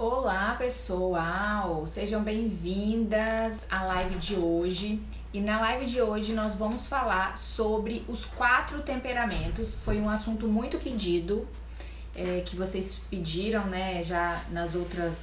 Olá pessoal, sejam bem-vindas à live de hoje. E na live de hoje nós vamos falar sobre os 4 temperamentos. Foi um assunto muito pedido, que vocês pediram, né, já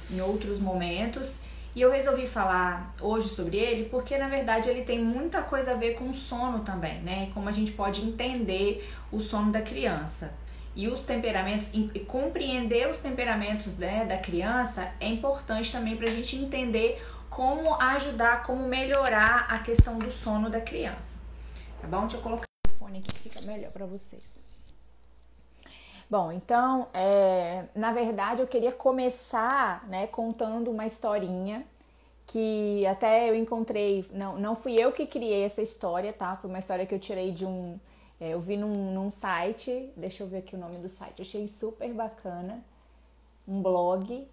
em outros momentos. E eu resolvi falar hoje sobre ele porque na verdade ele tem muita coisa a ver com o sono também, né? Como a gente pode entender o sono da criança. E os temperamentos, e compreender os temperamentos, né, da criança é importante também para a gente entender como ajudar, como melhorar a questão do sono da criança. Tá bom? Deixa eu colocar o fone aqui que fica melhor para vocês. Bom, então, na verdade eu queria começar, né, contando uma historinha que até eu encontrei, não fui eu que criei essa história, tá? Foi uma história que eu tirei de eu vi num site, deixa eu ver aqui o nome do site, eu achei super bacana, um blog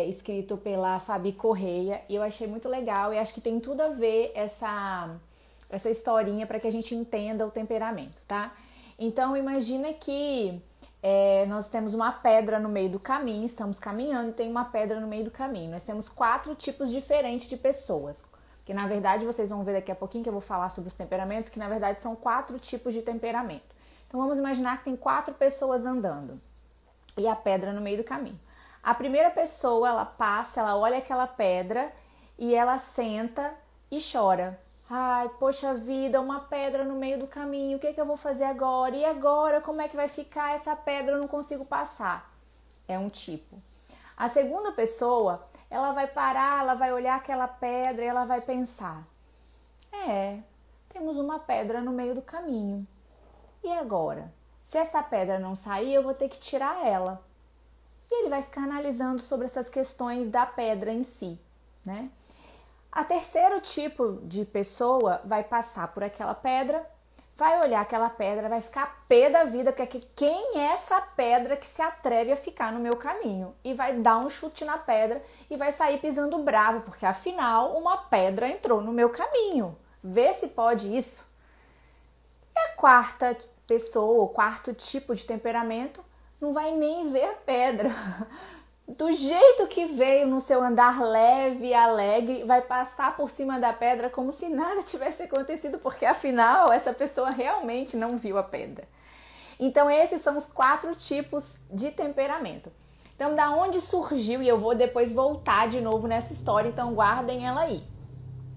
escrito pela Fabi Correia, e eu achei muito legal e acho que tem tudo a ver essa historinha para que a gente entenda o temperamento, tá? Então imagina que nós temos uma pedra no meio do caminho, estamos caminhando e tem uma pedra no meio do caminho. Nós temos 4 tipos diferentes de pessoas, que na verdade vocês vão ver daqui a pouquinho que eu vou falar sobre os temperamentos, que na verdade são 4 tipos de temperamento. Então vamos imaginar que tem 4 pessoas andando e a pedra no meio do caminho. A primeira pessoa, ela passa, ela olha aquela pedra e ela senta e chora. Ai, poxa vida, uma pedra no meio do caminho, o que eu vou fazer agora? E agora, como é que vai ficar essa pedra? Eu não consigo passar. É um tipo. A segunda pessoa, ela vai parar, ela vai olhar aquela pedra e ela vai pensar: temos uma pedra no meio do caminho. E agora? Se essa pedra não sair, eu vou ter que tirar ela. E ele vai ficar analisando sobre essas questões da pedra em si, né? A terceiro tipo de pessoa vai passar por aquela pedra, vai olhar aquela pedra, vai ficar pé da vida, porque quem é essa pedra que se atreve a ficar no meu caminho? E vai dar um chute na pedra e vai sair pisando bravo, porque afinal uma pedra entrou no meu caminho. Vê se pode isso. E a quarta pessoa, o quarto tipo de temperamento, não vai nem ver a pedra. Do jeito que veio no seu andar leve e alegre, vai passar por cima da pedra como se nada tivesse acontecido, porque afinal essa pessoa realmente não viu a pedra. Então esses são os 4 tipos de temperamento. Então da onde surgiu, e eu vou depois voltar de novo nessa história, então guardem ela aí.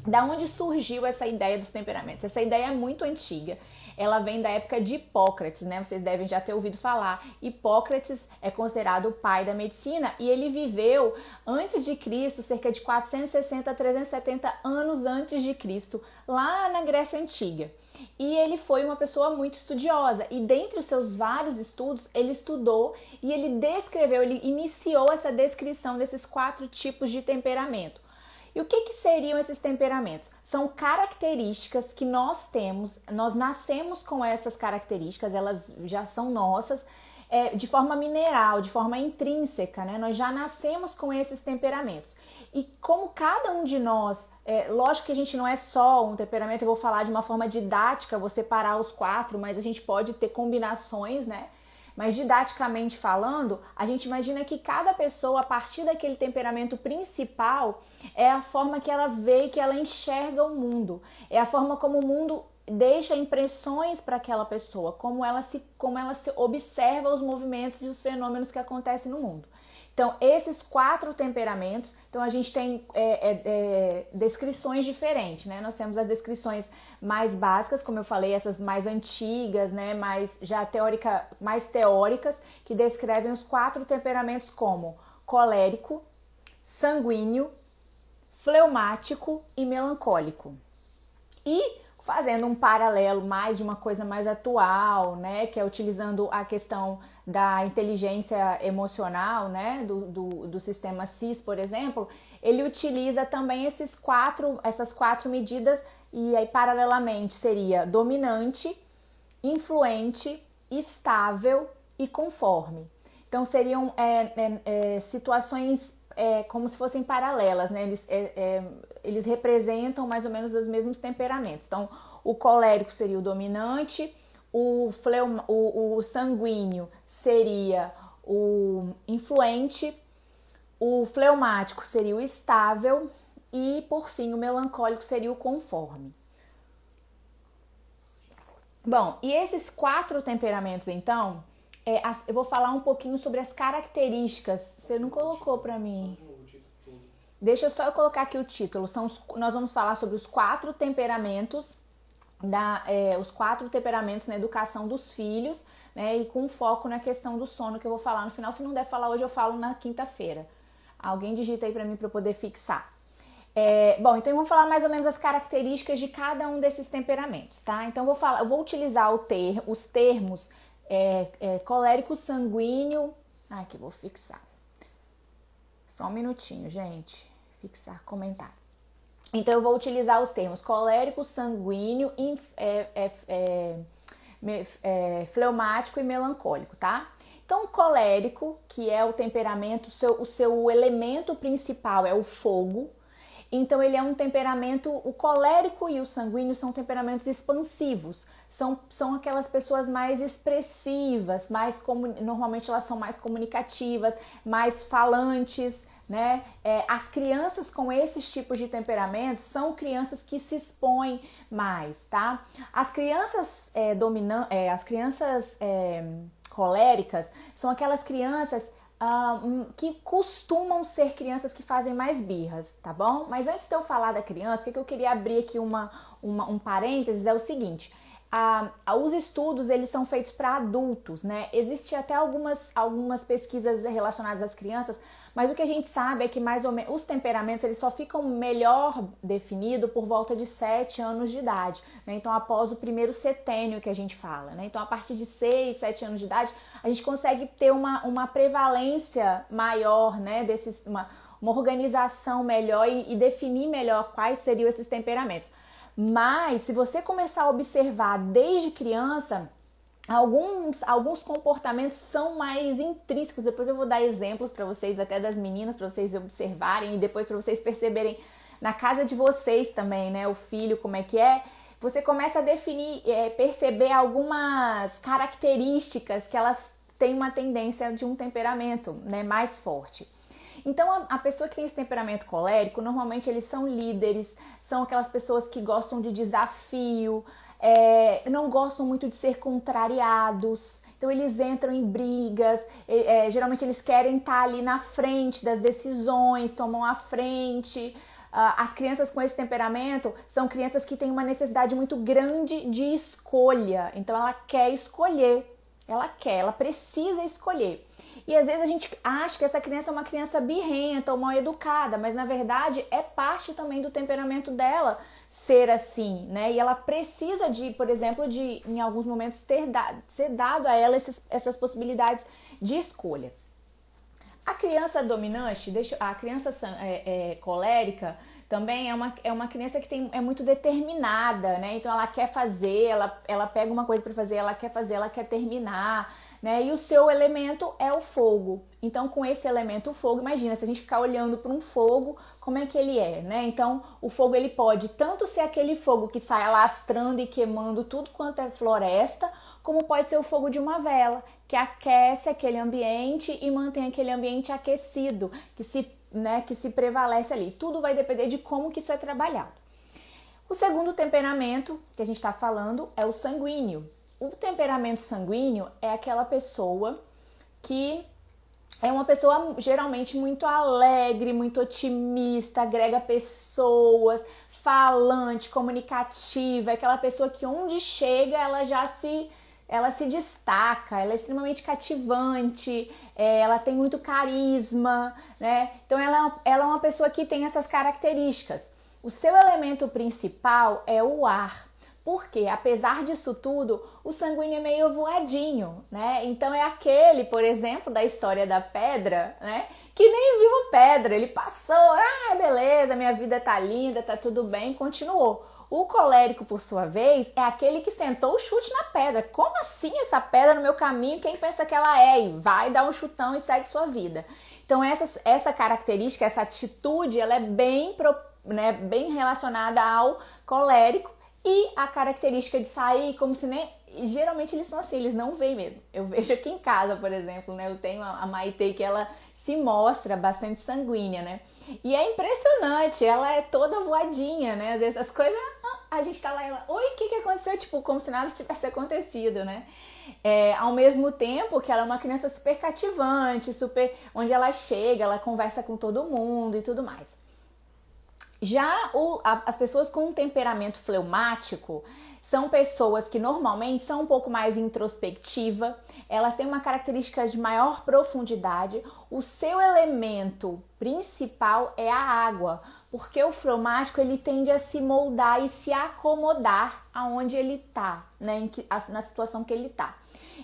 Da onde surgiu essa ideia dos temperamentos? Essa ideia é muito antiga. Ela vem da época de Hipócrates, né? Vocês devem já ter ouvido falar. Hipócrates é considerado o pai da medicina e ele viveu antes de Cristo, cerca de 460 a 370 anos antes de Cristo, lá na Grécia Antiga. E ele foi uma pessoa muito estudiosa e dentre os seus vários estudos, ele estudou e ele ele iniciou essa descrição desses 4 tipos de temperamento. E o que seriam esses temperamentos? São características que nós temos, nós nascemos com essas características, elas já são nossas, de forma mineral, de forma intrínseca, né? Nós já nascemos com esses temperamentos. E como cada um de nós, lógico que a gente não é só um temperamento, eu vou falar de uma forma didática, vou separar os 4, mas a gente pode ter combinações, né? Mas didaticamente falando, a gente imagina que cada pessoa, a partir daquele temperamento principal, é a forma que ela vê e que ela enxerga o mundo. É a forma como o mundo deixa impressões para aquela pessoa, como ela se observa os movimentos e os fenômenos que acontecem no mundo. Então, esses 4 temperamentos, então a gente tem descrições diferentes, né? Nós temos as descrições mais básicas, como eu falei, essas mais antigas, né? Mais teóricas, que descrevem os 4 temperamentos como colérico, sanguíneo, fleumático e melancólico. E fazendo um paralelo mais de uma coisa mais atual, né, que é utilizando a questão da inteligência emocional, né, do sistema CIS, por exemplo, ele utiliza também essas 4 medidas e aí paralelamente seria dominante, influente, estável e conforme. Então seriam situações como se fossem paralelas, né? Eles representam mais ou menos os mesmos temperamentos. Então, o colérico seria o dominante, o sanguíneo seria o influente, O fleumático seria o estável e, por fim, o melancólico seria o conforme. Bom, e esses 4 temperamentos, então, eu vou falar um pouquinho sobre as características. Você não colocou para mim? Deixa eu só colocar aqui o título. Nós vamos falar sobre os 4 temperamentos, os 4 temperamentos na educação dos filhos, né? E com foco na questão do sono, que eu vou falar no final. Se não der falar hoje, eu falo na quinta-feira. Alguém digita aí para mim para eu poder fixar. Bom, então vamos falar mais ou menos as características de cada um desses temperamentos, tá? Então eu vou utilizar os termos colérico, sanguíneo. Aqui, vou fixar. Só um minutinho, gente. Fixar comentário. Então eu vou utilizar os termos colérico, sanguíneo, fleumático e melancólico, tá? Então, o colérico, que é o temperamento, o seu elemento principal é o fogo. Então, ele é um temperamento, o colérico e o sanguíneo são temperamentos expansivos. São aquelas pessoas mais expressivas, normalmente elas são mais comunicativas, mais falantes, né? As crianças com esses tipos de temperamentos são crianças que se expõem mais, tá? As crianças coléricas são aquelas crianças que costumam ser crianças que fazem mais birras, tá bom? Mas antes de eu falar da criança, o que eu queria abrir aqui um parênteses é o seguinte: os estudos, eles são feitos para adultos, né? Existem até algumas pesquisas relacionadas às crianças, mas o que a gente sabe é que mais ou menos os temperamentos, eles só ficam melhor definidos por volta de 7 anos de idade, né? Então, após o primeiro setênio que a gente fala, né? Então, a partir de 6, 7 anos de idade, a gente consegue ter uma prevalência maior, né? Uma organização melhor e definir melhor quais seriam esses temperamentos. Mas, se você começar a observar desde criança, alguns comportamentos são mais intrínsecos. Depois eu vou dar exemplos para vocês, até das meninas, para vocês observarem e depois para vocês perceberem na casa de vocês também, né? O filho, como é que é. Você começa a definir, perceber algumas características que elas têm uma tendência de um temperamento, né, mais forte. Então, a pessoa que tem esse temperamento colérico, normalmente eles são líderes, são aquelas pessoas que gostam de desafio, não gostam muito de ser contrariados, então eles entram em brigas, geralmente eles querem estar ali na frente das decisões, tomam a frente. As crianças com esse temperamento são crianças que têm uma necessidade muito grande de escolha, então ela quer escolher, ela precisa escolher. E às vezes a gente acha que essa criança é uma criança birrenta ou mal educada, mas na verdade é parte também do temperamento dela ser assim, né? E ela precisa por exemplo, em alguns momentos ser dado a ela essas possibilidades de escolha. A criança dominante, a criança colérica, também é uma criança que é muito determinada, né? Então ela quer fazer, ela pega uma coisa para fazer, ela quer terminar, né? E o seu elemento é o fogo. Então, com esse elemento, o fogo, imagina, se a gente ficar olhando para um fogo, como é que ele é, né? Então, o fogo, ele pode tanto ser aquele fogo que sai alastrando e queimando tudo quanto é floresta, como pode ser o fogo de uma vela, que aquece aquele ambiente e mantém aquele ambiente aquecido, que se prevalece ali. Tudo vai depender de como que isso é trabalhado. O segundo temperamento que a gente está falando é o sanguíneo. O temperamento sanguíneo é aquela pessoa que é uma pessoa geralmente muito alegre, muito otimista, agrega pessoas, falante, comunicativa, é aquela pessoa que onde chega ela se destaca, ela é extremamente cativante, ela tem muito carisma, né? Então ela é uma pessoa que tem essas características. O seu elemento principal é o ar. Porque, apesar disso tudo, o sanguíneo é meio voadinho, né? Então é aquele, por exemplo, da história da pedra, né? Que nem viu a pedra, ele passou, beleza, minha vida tá linda, tá tudo bem, continuou. O colérico, por sua vez, é aquele que sentou o chute na pedra. Como assim essa pedra no meu caminho? Quem pensa que ela é? E vai dar um chutão e segue sua vida. Então essa característica, essa atitude, ela é bem relacionada ao colérico. E a característica de sair como se nem... Geralmente eles são assim, eles não veem mesmo. Eu vejo aqui em casa, por exemplo, né? Eu tenho a Maitê que ela se mostra bastante sanguínea, né? E é impressionante, ela é toda voadinha, né? Às vezes as coisas, a gente tá lá e ela, oi, o que aconteceu? Tipo, como se nada tivesse acontecido, né? Ao mesmo tempo que ela é uma criança super cativante, super, onde ela chega, ela conversa com todo mundo e tudo mais. Já as pessoas com um temperamento fleumático são pessoas que normalmente são um pouco mais introspectiva, elas têm uma característica de maior profundidade, o seu elemento principal é a água, porque o fleumático ele tende a se moldar e se acomodar aonde ele está, né, na situação que ele está.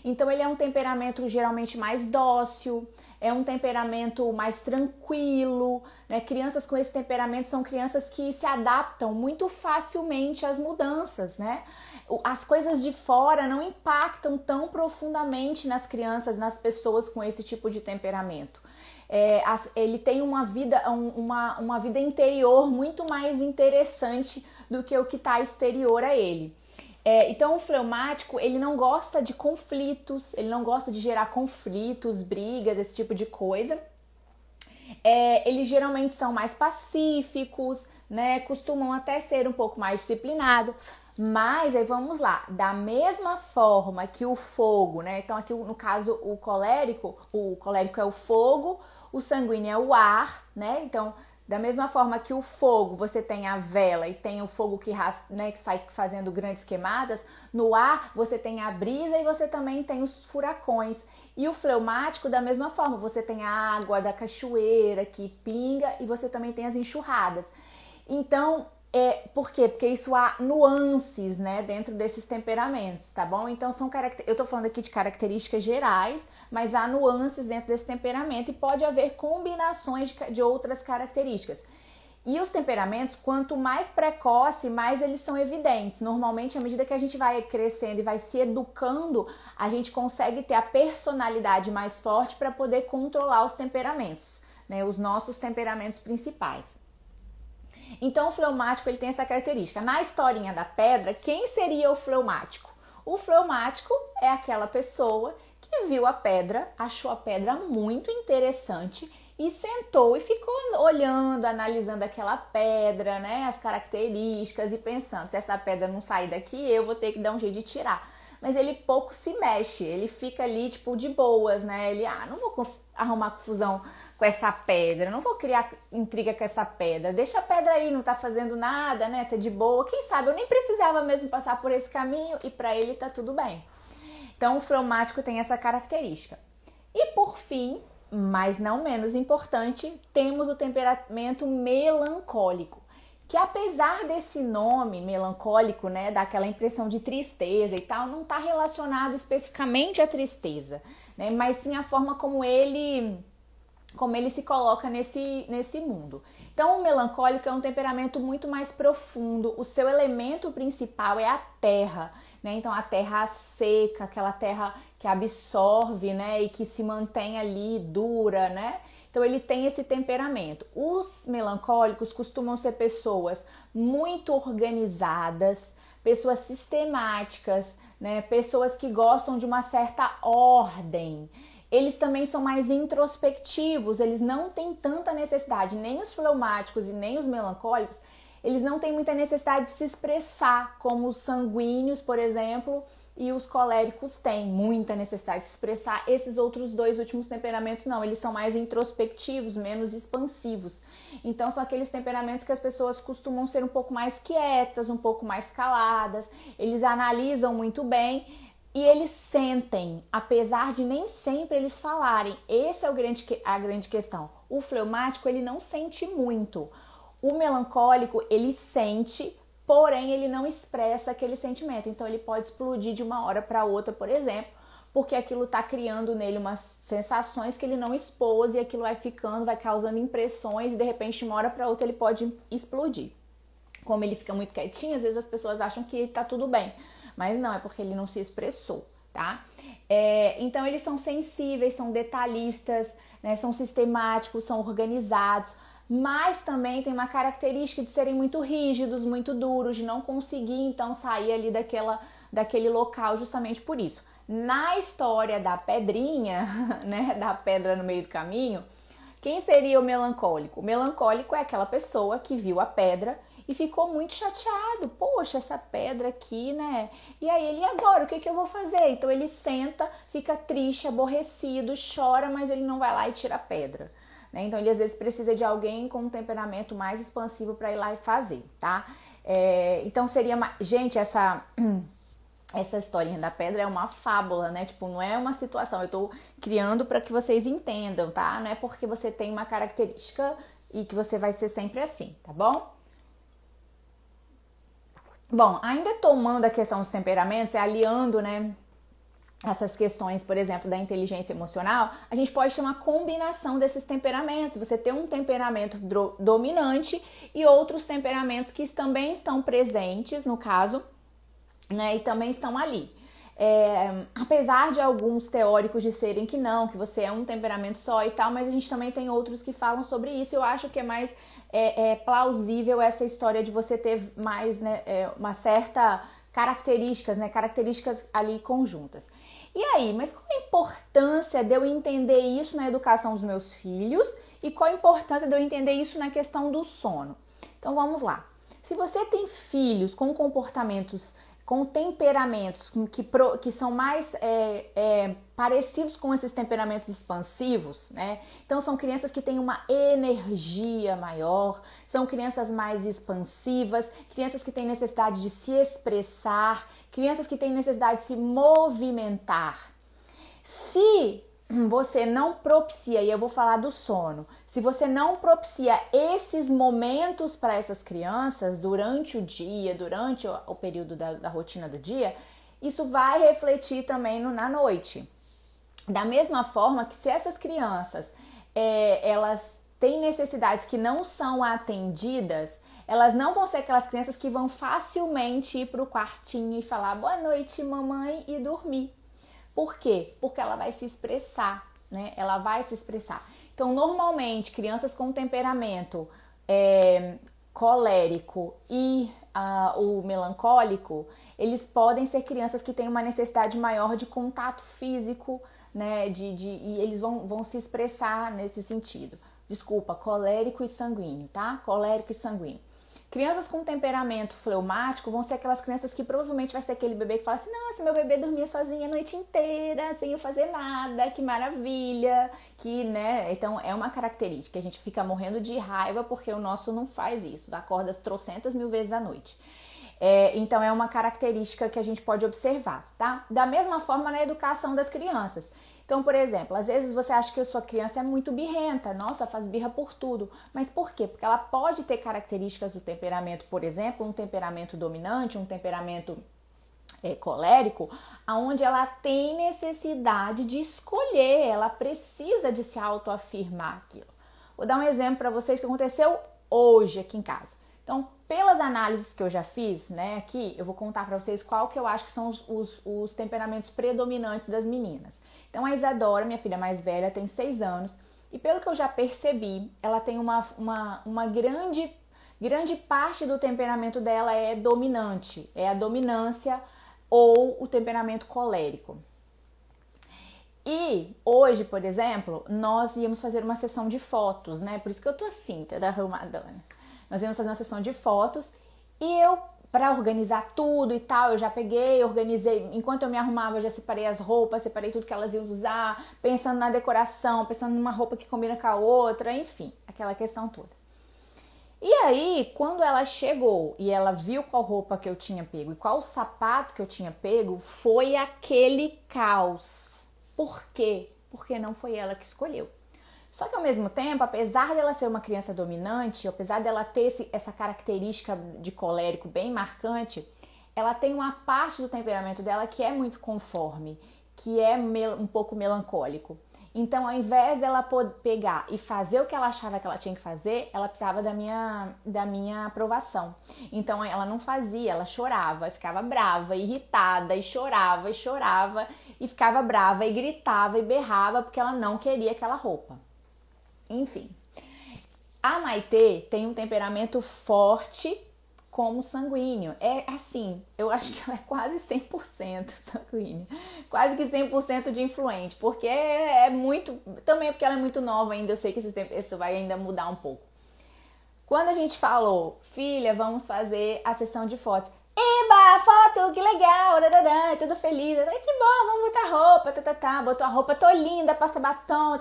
Então ele é um temperamento geralmente mais dócil, é um temperamento mais tranquilo, né? Crianças com esse temperamento são crianças que se adaptam muito facilmente às mudanças, né? As coisas de fora não impactam tão profundamente nas crianças, nas pessoas com esse tipo de temperamento. Ele tem uma vida interior muito mais interessante do que o que está exterior a ele. Então o fleumático, ele não gosta de conflitos, ele não gosta de gerar conflitos, brigas, esse tipo de coisa. Eles geralmente são mais pacíficos, né? Costumam até ser um pouco mais disciplinados. Mas aí vamos lá, da mesma forma que o fogo, né? Então aqui no caso o colérico é o fogo, o sanguíneo é o ar, né? Então da mesma forma que o fogo, você tem a vela e tem o fogo que sai fazendo grandes queimadas, no ar você tem a brisa e você também tem os furacões. E o fleumático, da mesma forma, você tem a água da cachoeira que pinga e você também tem as enxurradas. Então, por quê? Porque isso há nuances, né, dentro desses temperamentos, tá bom? Então, eu tô falando aqui de características gerais, mas há nuances dentro desse temperamento e pode haver combinações de outras características. E os temperamentos, quanto mais precoce, mais eles são evidentes. Normalmente, à medida que a gente vai crescendo e vai se educando, a gente consegue ter a personalidade mais forte para poder controlar os temperamentos, né, os nossos temperamentos principais. Então o fleumático ele tem essa característica. Na historinha da pedra, quem seria o fleumático? O fleumático é aquela pessoa que viu a pedra, achou a pedra muito interessante e sentou e ficou olhando, analisando aquela pedra, né, as características e pensando, se essa pedra não sair daqui, eu vou ter que dar um jeito de tirar. Mas ele pouco se mexe, ele fica ali tipo de boas, né? Ele, não vou arrumar confusão com essa pedra, não vou criar intriga com essa pedra, deixa a pedra aí, não tá fazendo nada, né, tá de boa, quem sabe eu nem precisava mesmo passar por esse caminho e pra ele tá tudo bem. Então o fleumático tem essa característica. E por fim, mas não menos importante, temos o temperamento melancólico, que apesar desse nome melancólico, né, daquela impressão de tristeza e tal, não tá relacionado especificamente à tristeza, né, mas sim a forma como ele se coloca nesse mundo. Então, o melancólico é um temperamento muito mais profundo. O seu elemento principal é a terra, né? Então, a terra seca, aquela terra que absorve, né? E que se mantém ali dura, né? Então, ele tem esse temperamento. Os melancólicos costumam ser pessoas muito organizadas, pessoas sistemáticas, né? Pessoas que gostam de uma certa ordem. Eles também são mais introspectivos, eles não têm tanta necessidade, nem os fleumáticos e nem os melancólicos, eles não têm muita necessidade de se expressar, como os sanguíneos, por exemplo, e os coléricos têm muita necessidade de se expressar. Esses outros dois últimos temperamentos não, eles são mais introspectivos, menos expansivos. Então são aqueles temperamentos que as pessoas costumam ser um pouco mais quietas, um pouco mais caladas, eles analisam muito bem. E eles sentem, apesar de nem sempre eles falarem. Essa é a grande questão. O fleumático, ele não sente muito. O melancólico, ele sente, porém ele não expressa aquele sentimento. Então ele pode explodir de uma hora para outra, por exemplo, porque aquilo está criando nele umas sensações que ele não expôs e aquilo vai ficando, vai causando impressões e de repente de uma hora para outra ele pode explodir. Como ele fica muito quietinho, às vezes as pessoas acham que está tudo bem. Mas não, é porque ele não se expressou, tá? Então eles são sensíveis, são detalhistas, né? São sistemáticos, são organizados, mas também tem uma característica de serem muito rígidos, muito duros, de não conseguir então sair ali daquele local justamente por isso. Na história da pedrinha, né, da pedra no meio do caminho, Quem seria o melancólico? O melancólico é aquela pessoa que viu a pedra e ficou muito chateado. Poxa, essa pedra aqui, né? E aí ele, e agora? O que que eu vou fazer? Então ele senta, fica triste, aborrecido, chora, mas ele não vai lá e tira a pedra. Então ele às vezes precisa de alguém com um temperamento mais expansivo para ir lá e fazer, tá? Então seria... Gente, essa historinha da pedra é uma fábula, né? Tipo, não é uma situação. Eu tô criando para que vocês entendam, tá? Não é porque você tem uma característica e que você vai ser sempre assim, tá bom? Bom, ainda tomando a questão dos temperamentos, aliando, né, essas questões, por exemplo, da inteligência emocional, a gente pode ter uma combinação desses temperamentos. Você tem um temperamento dominante e outros temperamentos que também estão presentes, no caso, né, e também estão ali. Apesar de alguns teóricos disserem que não, que você é um temperamento só e tal, mas a gente também tem outros que falam sobre isso. Eu acho que é mais plausível essa história de você ter mais, né, uma certa características, né, características ali conjuntas. E aí, mas qual a importância de eu entender isso na educação dos meus filhos e qual a importância de eu entender isso na questão do sono? Então vamos lá. Se você tem filhos com comportamentos, com temperamentos que são mais parecidos com esses temperamentos expansivos, né? Então são crianças que têm uma energia maior, são crianças mais expansivas, crianças que têm necessidade de se expressar, crianças que têm necessidade de se movimentar. Se você não propicia, e eu vou falar do sono, se você não propicia esses momentos para essas crianças durante o dia, durante o período da rotina do dia, isso vai refletir também na noite. Da mesma forma que se essas crianças, elas têm necessidades que não são atendidas, elas não vão ser aquelas crianças que vão facilmente ir para o quartinho e falar boa noite, mamãe, e dormir. Por quê? Porque ela vai se expressar, né? Ela vai se expressar. Então, normalmente, crianças com temperamento colérico e o melancólico, eles podem ser crianças que têm uma necessidade maior de contato físico, né? E eles vão se expressar nesse sentido. Desculpa, colérico e sanguíneo, tá? Colérico e sanguíneo. Crianças com temperamento fleumático vão ser aquelas crianças que provavelmente vai ser aquele bebê que fala assim, nossa, meu bebê dormia sozinho a noite inteira, sem eu fazer nada, que maravilha, que, né, então é uma característica, a gente fica morrendo de raiva porque o nosso não faz isso, acorda trocentas mil vezes à noite. Então é uma característica que a gente pode observar, tá? Da mesma forma na educação das crianças. Então, por exemplo, às vezes você acha que a sua criança é muito birrenta, nossa, faz birra por tudo. Mas por quê? Porque ela pode ter características do temperamento, por exemplo, um temperamento dominante, um temperamento colérico, onde ela tem necessidade de escolher, ela precisa de se autoafirmar aquilo. Vou dar um exemplo para vocês que aconteceu hoje aqui em casa. Então, pelas análises que eu já fiz, né, aqui, eu vou contar para vocês qual que eu acho que são os temperamentos predominantes das meninas. Então, a Isadora, minha filha mais velha, tem 6 anos e pelo que eu já percebi, ela tem uma grande parte do temperamento dela é dominante, é a dominância ou o temperamento colérico. E hoje, por exemplo, nós íamos fazer uma sessão de fotos, né? Por isso que eu tô assim, toda arrumadona. Nós íamos fazer uma sessão de fotos e eu, para organizar tudo e tal, eu já peguei, organizei, enquanto eu me arrumava, eu já separei as roupas, separei tudo que elas iam usar, pensando na decoração, pensando numa roupa que combina com a outra, enfim, aquela questão toda. E aí, quando ela chegou e ela viu qual roupa que eu tinha pego e qual sapato que eu tinha pego, foi aquele caos. Por quê? Porque não foi ela que escolheu. Só que ao mesmo tempo, apesar dela ser uma criança dominante, apesar dela ter essa característica de colérico bem marcante, ela tem uma parte do temperamento dela que é muito conforme, que é um pouco melancólico. Então, ao invés dela pegar e fazer o que ela achava que ela tinha que fazer, ela precisava da minha aprovação. Então, ela não fazia, ela chorava, ficava brava, irritada, e chorava, e ficava brava, e gritava, e berrava, porque ela não queria aquela roupa. Enfim, a Maitê tem um temperamento forte, como sanguíneo. É assim, eu acho que ela é quase 100% sanguínea. Quase que 100% de influente. Porque é muito... Também porque ela é muito nova ainda. Eu sei que isso vai ainda mudar um pouco. Quando a gente falou, filha, vamos fazer a sessão de fotos. Eba, foto, que legal, tudo feliz, que bom, vamos botar roupa, botou a roupa, tô linda, passa batom,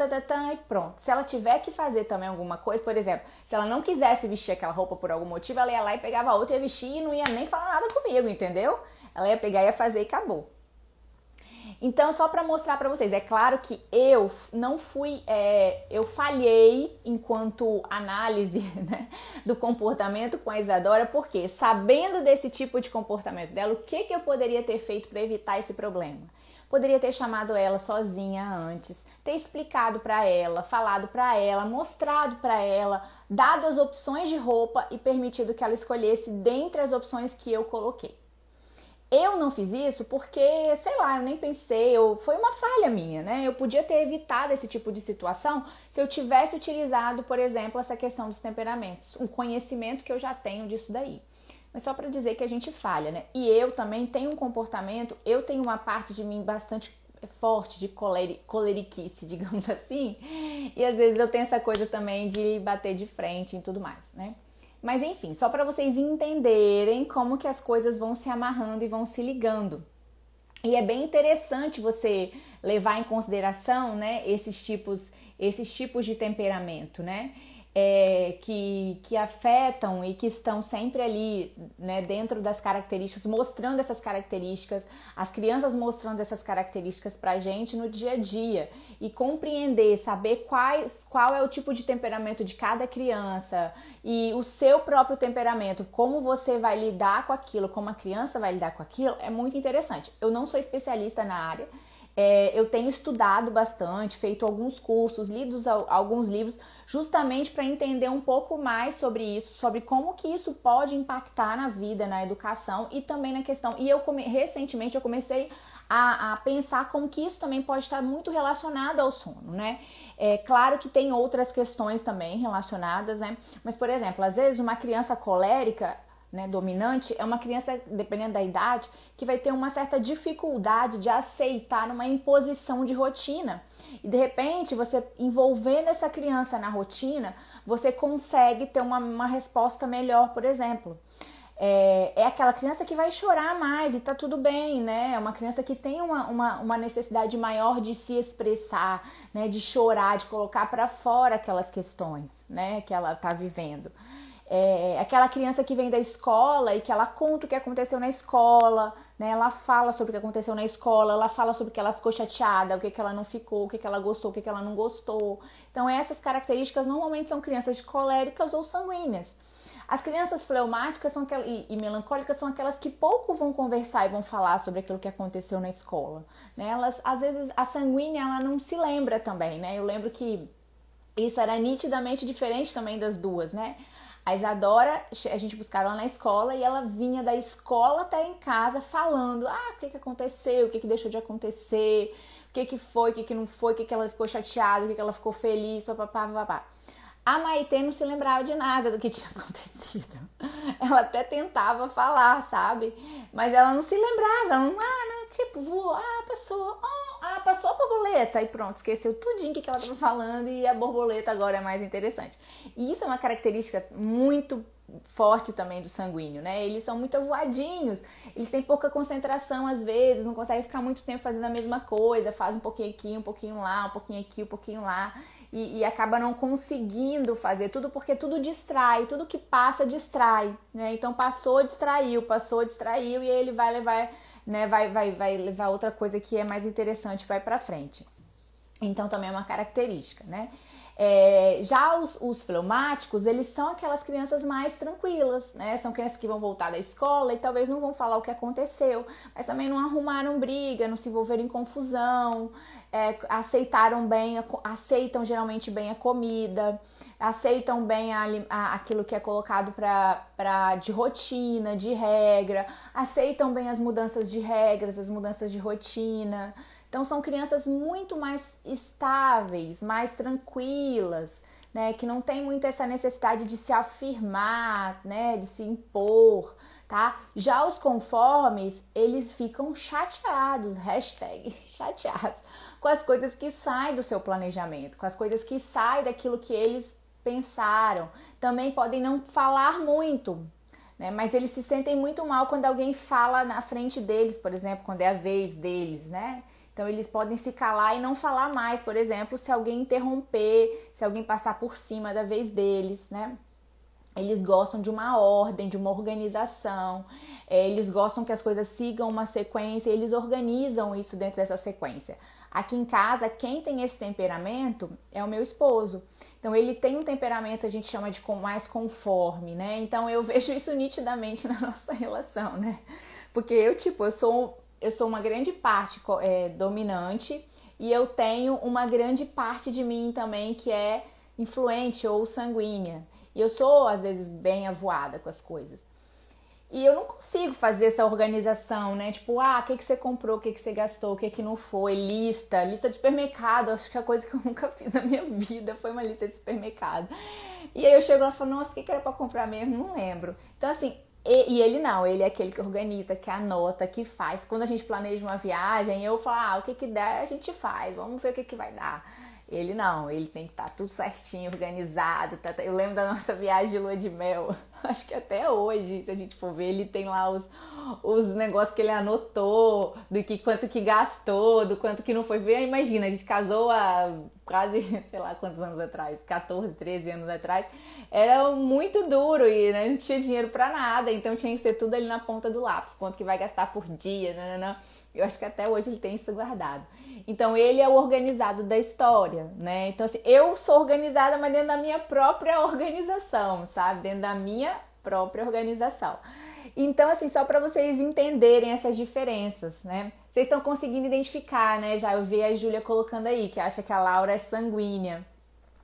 e pronto. Se ela tiver que fazer também alguma coisa, por exemplo, se ela não quisesse vestir aquela roupa por algum motivo, ela ia lá e pegava outra, ia vestir e não ia nem falar nada comigo, entendeu? Ela ia pegar, ia fazer e acabou. Então, só para mostrar para vocês, é claro que eu não fui, eu falhei enquanto análise, né, do comportamento com a Isadora, porque sabendo desse tipo de comportamento dela, o que eu poderia ter feito para evitar esse problema? Poderia ter chamado ela sozinha antes, ter explicado para ela, falado para ela, mostrado para ela, dado as opções de roupa e permitido que ela escolhesse dentre as opções que eu coloquei. Eu não fiz isso porque, sei lá, eu nem pensei, foi uma falha minha, né? Eu podia ter evitado esse tipo de situação se eu tivesse utilizado, por exemplo, essa questão dos temperamentos, um conhecimento que eu já tenho disso daí. Mas só para dizer que a gente falha, né? E eu também tenho um comportamento, eu tenho uma parte de mim bastante forte de coleriquice, digamos assim, e às vezes eu tenho essa coisa também de bater de frente e tudo mais, né? Mas enfim, só para vocês entenderem como que as coisas vão se amarrando e vão se ligando. E é bem interessante você levar em consideração, né, esses tipos de temperamento, né? Que afetam e que estão sempre ali, né, dentro das características, mostrando essas características, as crianças mostrando essas características pra gente no dia a dia e compreender, saber qual é o tipo de temperamento de cada criança e o seu próprio temperamento, como você vai lidar com aquilo, como a criança vai lidar com aquilo, é muito interessante. Eu não sou especialista na área, eu tenho estudado bastante, feito alguns cursos, lido alguns livros, justamente para entender um pouco mais sobre isso, sobre como que isso pode impactar na vida, na educação e também na questão. E recentemente eu comecei a pensar como que isso também pode estar muito relacionado ao sono, né? É claro que tem outras questões também relacionadas, né? Mas, por exemplo, às vezes uma criança colérica, né, dominante, é uma criança, dependendo da idade, que vai ter uma certa dificuldade de aceitar uma imposição de rotina. E de repente, você envolvendo essa criança na rotina, você consegue ter uma resposta melhor, por exemplo. É aquela criança que vai chorar mais e tá tudo bem, né? É uma criança que tem uma necessidade maior de se expressar, né? De chorar, de colocar para fora aquelas questões, né? Que ela tá vivendo. Aquela criança que vem da escola e que ela conta o que aconteceu na escola, né? Ela fala sobre o que aconteceu na escola, ela fala sobre o que ela ficou chateada, o que ela não ficou, o que ela gostou, o que ela não gostou. Então essas características normalmente são crianças coléricas ou sanguíneas. As crianças fleumáticas e melancólicas são aquelas que pouco vão conversar e vão falar sobre aquilo que aconteceu na escola, né? Elas, às vezes, a sanguínea ela não se lembra também, né? Eu lembro que isso era nitidamente diferente também das duas, né? A Isadora, a gente buscava ela na escola e ela vinha da escola até em casa falando, o que aconteceu, o que deixou de acontecer, o que foi, o que não foi, o que ela ficou chateada, o que ela ficou feliz, papapá. A Maitê não se lembrava de nada do que tinha acontecido. Ela até tentava falar, sabe? Mas ela não se lembrava, voou, passou a borboleta e pronto, esqueceu tudinho que ela estava falando e a borboleta agora é mais interessante. E isso é uma característica muito forte também do sanguíneo, né? Eles são muito avoadinhos, eles têm pouca concentração às vezes, não conseguem ficar muito tempo fazendo a mesma coisa, faz um pouquinho aqui, um pouquinho lá, um pouquinho aqui, um pouquinho lá e acaba não conseguindo fazer tudo porque tudo distrai, tudo que passa distrai, né? Então passou, distraiu e aí ele vai levar, né? Vai levar outra coisa que é mais interessante, vai pra frente. Então também é uma característica, né? Já os fleumáticos, eles são aquelas crianças mais tranquilas, né? São crianças que vão voltar da escola e talvez não vão falar o que aconteceu, mas também não arrumaram briga, não se envolveram em confusão, aceitam geralmente bem a comida, aceitam bem aquilo que é colocado de rotina, de regra, aceitam bem as mudanças de regras, as mudanças de rotina. Então são crianças muito mais estáveis, mais tranquilas, né, que não tem muito essa necessidade de se afirmar, né, de se impor, tá? Já os conformes, eles ficam chateados, hashtag chateados, com as coisas que saem do seu planejamento, com as coisas que saem daquilo que eles pensaram. Também podem não falar muito, né? Mas eles se sentem muito mal quando alguém fala na frente deles, por exemplo, quando é a vez deles, né? Então eles podem se calar e não falar mais, por exemplo, se alguém interromper, se alguém passar por cima da vez deles, né? Eles gostam de uma ordem, de uma organização, eles gostam que as coisas sigam uma sequência, eles organizam isso dentro dessa sequência. Aqui em casa, quem tem esse temperamento é o meu esposo. Então, ele tem um temperamento, a gente chama de mais conforme, né? Então, eu vejo isso nitidamente na nossa relação, né? Porque eu sou uma grande parte dominante e eu tenho uma grande parte de mim também que é influente ou sanguínea. E eu sou, às vezes, bem avoada com as coisas. E eu não consigo fazer essa organização, né? Tipo, o que você comprou, o que você gastou, o que não foi, lista de supermercado. Acho que a coisa que eu nunca fiz na minha vida foi uma lista de supermercado. E aí eu chego lá e falo, nossa, o que era pra comprar mesmo? Não lembro. Então, assim, e ele não, ele é aquele que organiza, que anota, que faz. Quando a gente planeja uma viagem, eu falo, o que der a gente faz, vamos ver o que vai dar. Ele não, ele tem que estar tudo certinho, organizado. Eu lembro da nossa viagem de lua de mel, acho que até hoje, se a gente for ver, ele tem lá os negócios que ele anotou, quanto que gastou, do quanto que não foi. Imagina, a gente casou há quase, sei lá quantos anos atrás, 14, 13 anos atrás. Era muito duro e, né, não tinha dinheiro pra nada, então tinha que ser tudo ali na ponta do lápis, quanto que vai gastar por dia, não. Eu acho que até hoje ele tem isso guardado. Então, ele é o organizado da história, né? Então, assim, eu sou organizada, mas dentro da minha própria organização, sabe? Dentro da minha própria organização. Então, assim, só para vocês entenderem essas diferenças, né? Vocês estão conseguindo identificar, né? Já eu vi a Júlia colocando aí, que acha que a Laura é sanguínea.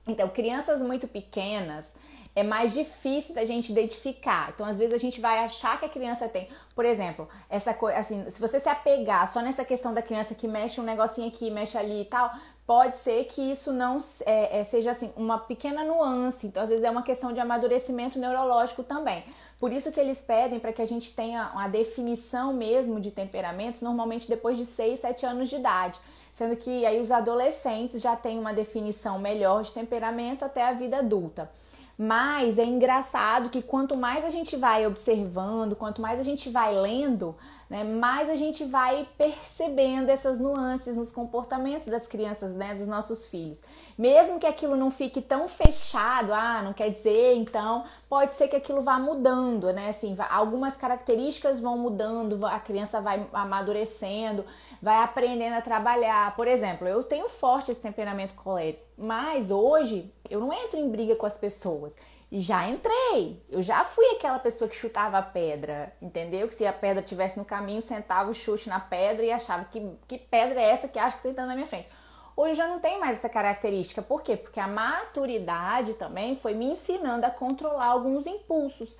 Então, crianças muito pequenas, é mais difícil da gente identificar. Então, às vezes, a gente vai achar que a criança tem... Por exemplo, essa coisa, assim, se você se apegar só nessa questão da criança que mexe um negocinho aqui, mexe ali e tal, pode ser que isso não seja, assim, uma pequena nuance. Então, às vezes, é uma questão de amadurecimento neurológico também. Por isso que eles pedem para que a gente tenha uma definição mesmo de temperamentos, normalmente depois de 6, 7 anos de idade. Sendo que aí os adolescentes já têm uma definição melhor de temperamento até a vida adulta. Mas é engraçado que quanto mais a gente vai observando, quanto mais a gente vai lendo, né, mais a gente vai percebendo essas nuances nos comportamentos das crianças, né, dos nossos filhos. Mesmo que aquilo não fique tão fechado, não quer dizer, então, pode ser que aquilo vá mudando, né, assim, algumas características vão mudando, a criança vai amadurecendo, vai aprendendo a trabalhar. Por exemplo, eu tenho forte esse temperamento colérico, mas hoje eu não entro em briga com as pessoas. E já entrei, eu já fui aquela pessoa que chutava a pedra, entendeu? Que se a pedra estivesse no caminho, sentava o chute na pedra e achava que pedra é essa que acha que está na minha frente. Hoje eu já não tenho mais essa característica. Por quê? Porque a maturidade também foi me ensinando a controlar alguns impulsos.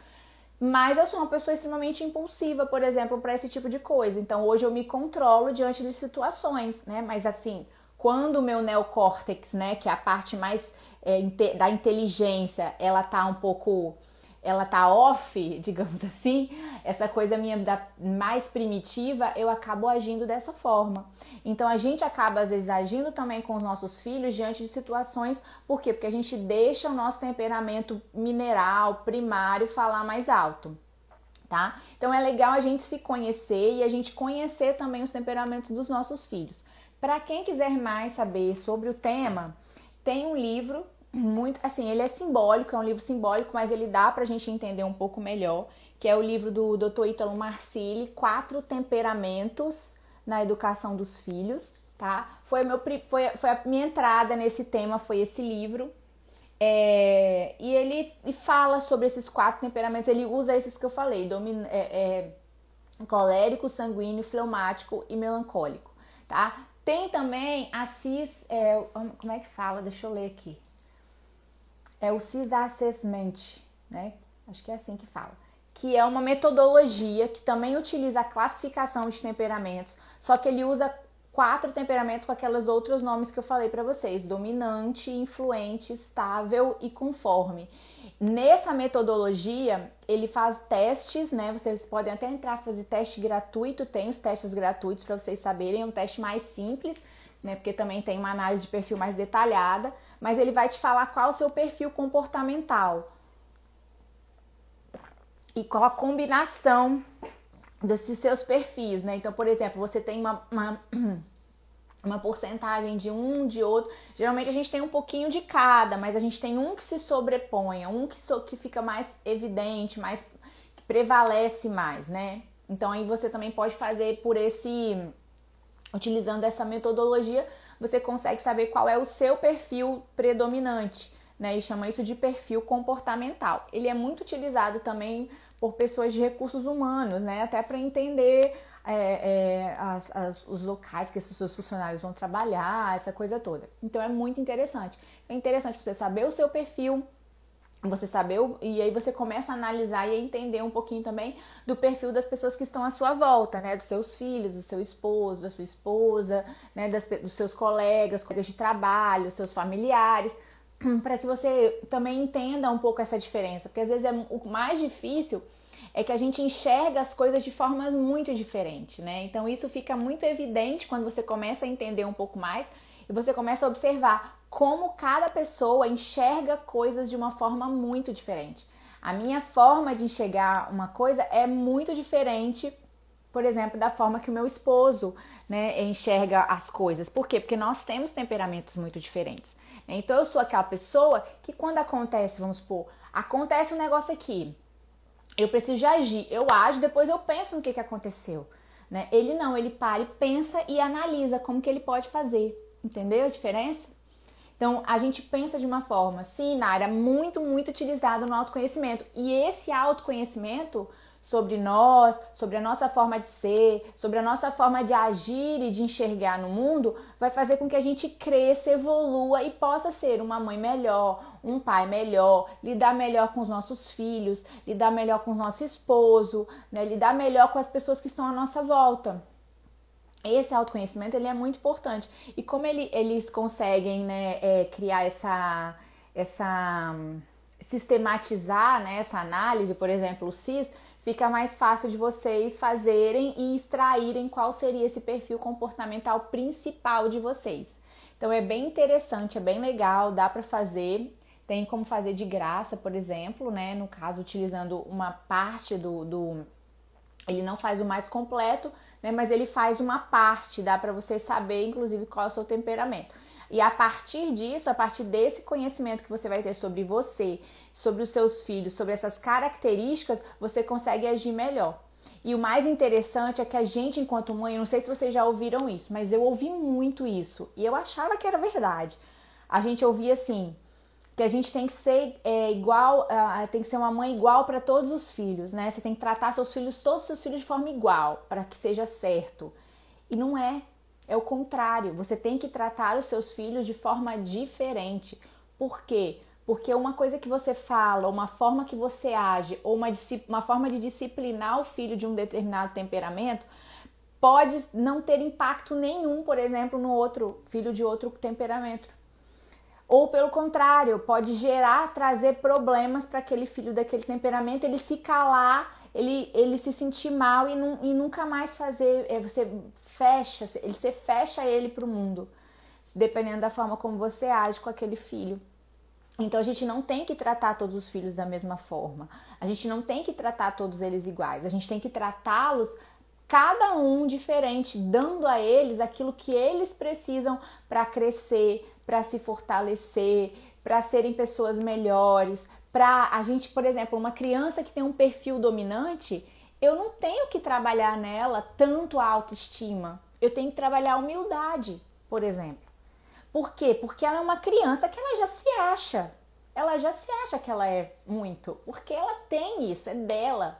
Mas eu sou uma pessoa extremamente impulsiva, por exemplo, para esse tipo de coisa. Então, hoje eu me controlo diante de situações, né? Mas assim, quando o meu neocórtex, né, que é a parte mais da inteligência, ela tá off, digamos assim, essa coisa minha mais primitiva, eu acabo agindo dessa forma. Então, a gente acaba, às vezes, agindo também com os nossos filhos diante de situações. Por quê? Porque a gente deixa o nosso temperamento mineral, primário, falar mais alto, tá? Então, é legal a gente se conhecer e a gente conhecer também os temperamentos dos nossos filhos. Para quem quiser mais saber sobre o tema, tem um livro muito, assim, ele é simbólico, é um livro simbólico, mas ele dá pra gente entender um pouco melhor, que é o livro do Dr. Ítalo Marcilli, 4 temperamentos na educação dos filhos, tá? Foi a minha entrada nesse tema, foi esse livro. E ele fala sobre esses 4 temperamentos, ele usa esses que eu falei, colérico, sanguíneo, fleumático e melancólico, tá? Tem também a como é que fala? Deixa eu ler aqui. É o CIS Assessment, né? Acho que é assim que fala. Que é uma metodologia que também utiliza a classificação de temperamentos, só que ele usa 4 temperamentos com aqueles outros nomes que eu falei para vocês: dominante, influente, estável e conforme. Nessa metodologia, ele faz testes, né? Vocês podem até entrar fazer teste gratuito, tem os testes gratuitos para vocês saberem, é um teste mais simples, né? Porque também tem uma análise de perfil mais detalhada, mas ele vai te falar qual é o seu perfil comportamental e qual a combinação desses seus perfis, né? Então, por exemplo, você tem uma porcentagem de um, de outro. Geralmente a gente tem um pouquinho de cada, mas a gente tem um que se sobrepõe, um que fica mais evidente, que prevalece mais, né? Então aí você também pode fazer utilizando essa metodologia, você consegue saber qual é o seu perfil predominante, né? E chama isso de perfil comportamental. Ele é muito utilizado também por pessoas de recursos humanos, né? Até para entender os locais que esses seus funcionários vão trabalhar, essa coisa toda. Então é muito interessante. É interessante você saber o seu perfil, e aí você começa a analisar e a entender um pouquinho também do perfil das pessoas que estão à sua volta, né? Dos seus filhos, do seu esposo, da sua esposa, né? Dos seus colegas de trabalho, seus familiares, para que você também entenda um pouco essa diferença, porque às vezes o mais difícil é que a gente enxerga as coisas de formas muito diferentes, né? Então isso fica muito evidente quando você começa a entender um pouco mais e você começa a observar como cada pessoa enxerga coisas de uma forma muito diferente. A minha forma de enxergar uma coisa é muito diferente, por exemplo, da forma que o meu esposo, né, enxerga as coisas. Por quê? Porque nós temos temperamentos muito diferentes. Então eu sou aquela pessoa que quando acontece, vamos supor, acontece um negócio aqui, eu preciso de agir, eu ajo, depois eu penso no que aconteceu, né? Ele não, ele para e pensa e analisa como que ele pode fazer, entendeu a diferença? Então, a gente pensa de uma forma, sim, Nara, muito, muito utilizado no autoconhecimento. E esse autoconhecimento sobre nós, sobre a nossa forma de ser, sobre a nossa forma de agir e de enxergar no mundo, vai fazer com que a gente cresça, evolua e possa ser uma mãe melhor, um pai melhor, lidar melhor com os nossos filhos, lidar melhor com o nosso esposo, né? Lidar melhor com as pessoas que estão à nossa volta. Esse autoconhecimento ele é muito importante. E como eles conseguem, né, criar sistematizar, né, essa análise, por exemplo, o CIS, fica mais fácil de vocês fazerem e extraírem qual seria esse perfil comportamental principal de vocês. Então é bem interessante, é bem legal, dá para fazer. Tem como fazer de graça, por exemplo, né? No caso, utilizando uma parte ele não faz o mais completo, né? Mas ele faz uma parte, dá para você saber, inclusive, qual é o seu temperamento. E a partir disso, a partir desse conhecimento que você vai ter sobre você, sobre os seus filhos, sobre essas características, você consegue agir melhor. E o mais interessante é que a gente, enquanto mãe, não sei se vocês já ouviram isso, mas eu ouvi muito isso. E eu achava que era verdade. A gente ouvia assim, que a gente tem que ser tem que ser uma mãe igual para todos os filhos, né? Você tem que tratar todos os seus filhos de forma igual, para que seja certo. E não é. É o contrário. Você tem que tratar os seus filhos de forma diferente. Por quê? Porque uma coisa que você fala, uma forma que você age, ou uma forma de disciplinar o filho de um determinado temperamento, pode não ter impacto nenhum, por exemplo, no outro filho de outro temperamento. Ou pelo contrário, pode trazer problemas para aquele filho daquele temperamento, ele se calar, ele se sentir mal e nunca mais fazer, você fecha ele para o mundo, dependendo da forma como você age com aquele filho. Então a gente não tem que tratar todos os filhos da mesma forma, a gente não tem que tratar todos eles iguais, a gente tem que tratá-los cada um diferente, dando a eles aquilo que eles precisam para crescer, para se fortalecer, para serem pessoas melhores. Para a gente, por exemplo, uma criança que tem um perfil dominante, eu não tenho que trabalhar nela tanto a autoestima. Eu tenho que trabalhar a humildade, por exemplo. Por quê? Porque ela é uma criança que ela já se acha. Ela já se acha que ela é muito. Porque ela tem isso, é dela.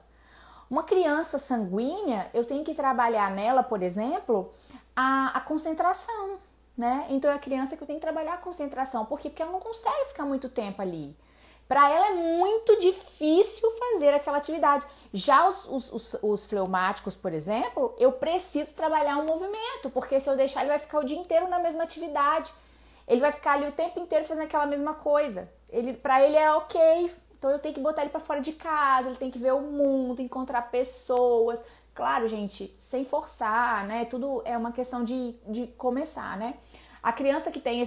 Uma criança sanguínea, eu tenho que trabalhar nela, por exemplo, a concentração, né? Então é a criança que eu tenho que trabalhar a concentração. Por quê? Porque ela não consegue ficar muito tempo ali. Para ela é muito difícil fazer aquela atividade. Já os fleumáticos, por exemplo, eu preciso trabalhar um movimento, porque se eu deixar ele vai ficar o dia inteiro na mesma atividade. Ele vai ficar ali o tempo inteiro fazendo aquela mesma coisa. Para ele é ok, então eu tenho que botar ele para fora de casa, ele tem que ver o mundo, encontrar pessoas. Claro, gente, sem forçar, né? Tudo é uma questão de começar, né? A criança que tem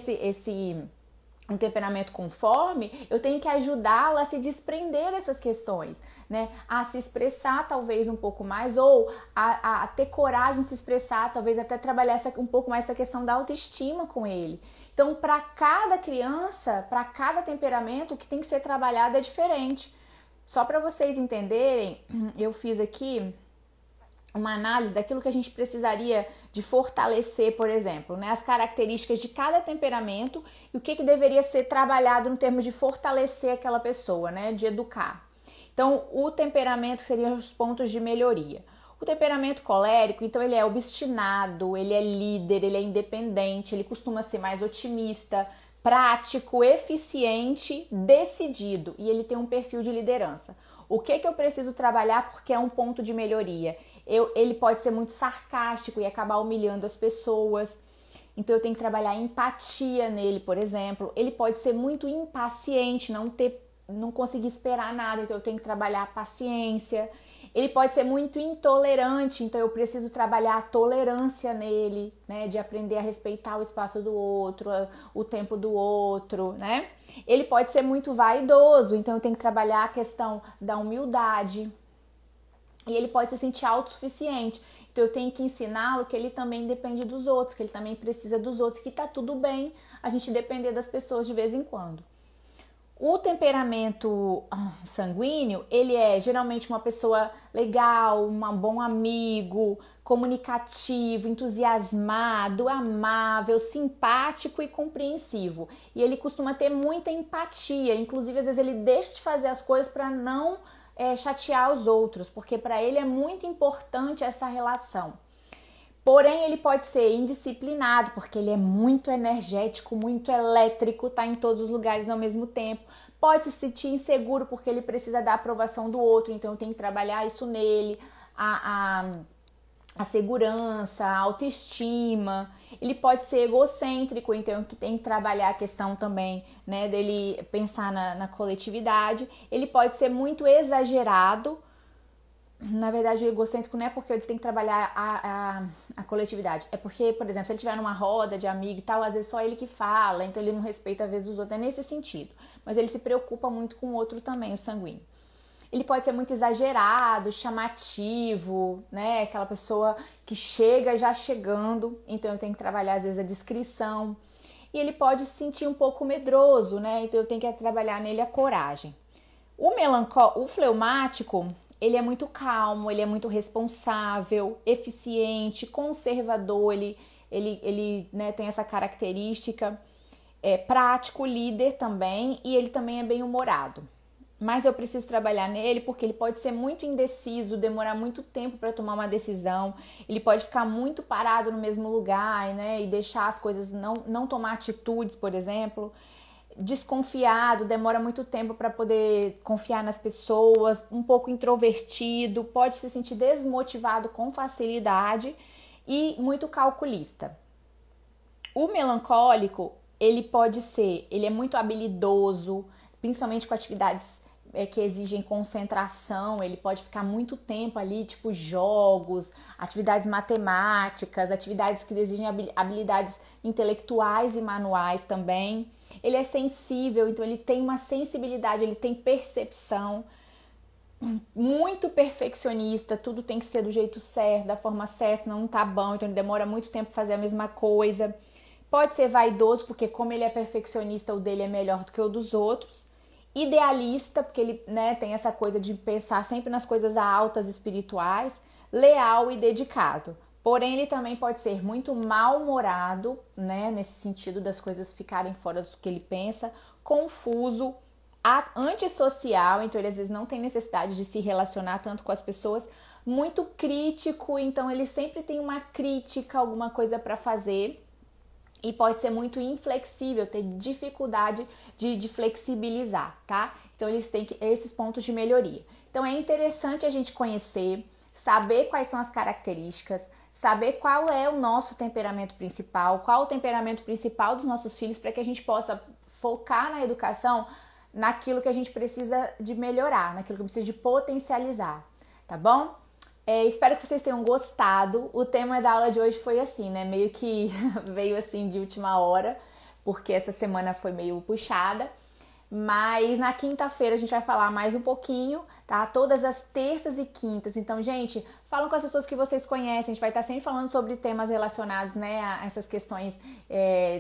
um temperamento conforme, eu tenho que ajudá-la a se desprender dessas questões, né? A se expressar talvez um pouco mais, ou a ter coragem de se expressar, talvez até trabalhar um pouco mais essa questão da autoestima com ele. Então, para cada criança, para cada temperamento, o que tem que ser trabalhado é diferente. Só para vocês entenderem, eu fiz aqui uma análise daquilo que a gente precisaria de fortalecer, por exemplo, né? As características de cada temperamento e o que deveria ser trabalhado no termo de fortalecer aquela pessoa, né? De educar. Então, o temperamento seriam os pontos de melhoria. O temperamento colérico, então, ele é obstinado, ele é líder, ele é independente, ele costuma ser mais otimista, prático, eficiente, decidido, e ele tem um perfil de liderança. O que eu preciso trabalhar porque é um ponto de melhoria? Ele pode ser muito sarcástico e acabar humilhando as pessoas. Então eu tenho que trabalhar a empatia nele, por exemplo. Ele pode ser muito impaciente, não conseguir esperar nada, então eu tenho que trabalhar a paciência. Ele pode ser muito intolerante, então eu preciso trabalhar a tolerância nele, né? De aprender a respeitar o espaço do outro, o tempo do outro, né? Ele pode ser muito vaidoso, então eu tenho que trabalhar a questão da humildade. E ele pode se sentir autossuficiente, então eu tenho que ensiná-lo que ele também depende dos outros, que ele também precisa dos outros, que tá tudo bem a gente depender das pessoas de vez em quando. O temperamento sanguíneo, ele é geralmente uma pessoa legal, um bom amigo, comunicativo, entusiasmado, amável, simpático e compreensivo. E ele costuma ter muita empatia, inclusive às vezes ele deixa de fazer as coisas para não chatear os outros, porque para ele é muito importante essa relação. Porém, ele pode ser indisciplinado, porque ele é muito energético, muito elétrico, tá em todos os lugares ao mesmo tempo. Pode se sentir inseguro, porque ele precisa da aprovação do outro, então eu tenho que trabalhar isso nele, a segurança, a autoestima. Ele pode ser egocêntrico, então eu tenho que trabalhar a questão também, né, dele pensar na coletividade. Ele pode ser muito exagerado. Na verdade, o egocêntrico não é porque ele tem que trabalhar a coletividade. É porque, por exemplo, se ele estiver numa roda de amigo e tal, às vezes só ele que fala, então ele não respeita a vez dos outros. É nesse sentido. Mas ele se preocupa muito com o outro também, o sanguíneo. Ele pode ser muito exagerado, chamativo, né? Aquela pessoa que chega já chegando, então eu tenho que trabalhar às vezes a descrição. E ele pode se sentir um pouco medroso, né? Então eu tenho que trabalhar nele a coragem. O fleumático, ele é muito calmo, ele é muito responsável, eficiente, conservador, ele né, tem essa característica, prático, líder também, e ele também é bem-humorado. Mas eu preciso trabalhar nele porque ele pode ser muito indeciso, demorar muito tempo para tomar uma decisão, ele pode ficar muito parado no mesmo lugar, né, e deixar as coisas, não tomar atitudes, por exemplo. Desconfiado, demora muito tempo para poder confiar nas pessoas, um pouco introvertido, pode se sentir desmotivado com facilidade e muito calculista. O melancólico, ele é muito habilidoso, principalmente com atividades que exigem concentração, ele pode ficar muito tempo ali, tipo jogos, atividades matemáticas, atividades que exigem habilidades intelectuais e manuais também. Ele é sensível, então ele tem uma sensibilidade, ele tem percepção, muito perfeccionista, tudo tem que ser do jeito certo, da forma certa, senão não tá bom, então ele demora muito tempo pra fazer a mesma coisa. Pode ser vaidoso, porque como ele é perfeccionista, o dele é melhor do que o dos outros. Idealista, porque ele, né, tem essa coisa de pensar sempre nas coisas altas espirituais. Leal e dedicado. Porém, ele também pode ser muito mal-humorado, né, nesse sentido das coisas ficarem fora do que ele pensa, confuso, antissocial, então ele às vezes não tem necessidade de se relacionar tanto com as pessoas, muito crítico, então ele sempre tem uma crítica, alguma coisa para fazer. e pode ser muito inflexível, ter dificuldade de flexibilizar, tá? Então eles têm esses pontos de melhoria. Então é interessante a gente conhecer, saber quais são as características, saber qual é o nosso temperamento principal, qual o temperamento principal dos nossos filhos, para que a gente possa focar na educação naquilo que a gente precisa de melhorar, naquilo que precisa de potencializar, tá bom? Espero que vocês tenham gostado. O tema da aula de hoje foi assim, né? Meio que veio assim de última hora, porque essa semana foi meio puxada. Mas na quinta-feira a gente vai falar mais um pouquinho, tá? Todas as terças e quintas. Então, gente, falam com as pessoas que vocês conhecem. A gente vai estar sempre falando sobre temas relacionados, né, a essas questões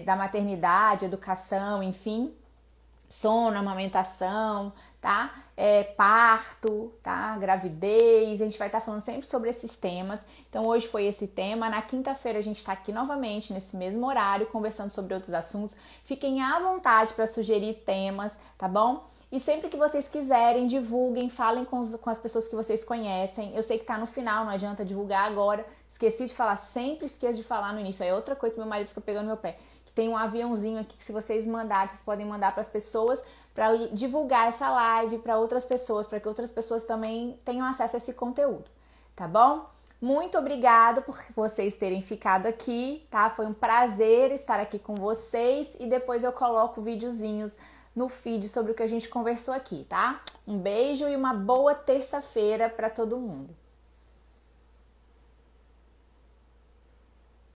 da maternidade, educação, enfim. Sono, amamentação, tá? Parto, tá? Gravidez, a gente vai estar falando sempre sobre esses temas. Então hoje foi esse tema, na quinta-feira a gente está aqui novamente nesse mesmo horário conversando sobre outros assuntos. Fiquem à vontade para sugerir temas, tá bom? E sempre que vocês quiserem, divulguem, falem com as pessoas que vocês conhecem. Eu sei que tá no final, não adianta divulgar agora. Esqueci de falar, sempre esqueço de falar no início. Aí outra coisa que meu marido fica pegando meu pé. Tem um aviãozinho aqui que se vocês mandarem, vocês podem mandar para as pessoas para divulgar essa live para outras pessoas, para que outras pessoas também tenham acesso a esse conteúdo, tá bom? Muito obrigado por vocês terem ficado aqui, tá? Foi um prazer estar aqui com vocês e depois eu coloco videozinhos no feed sobre o que a gente conversou aqui, tá? Um beijo e uma boa terça-feira para todo mundo.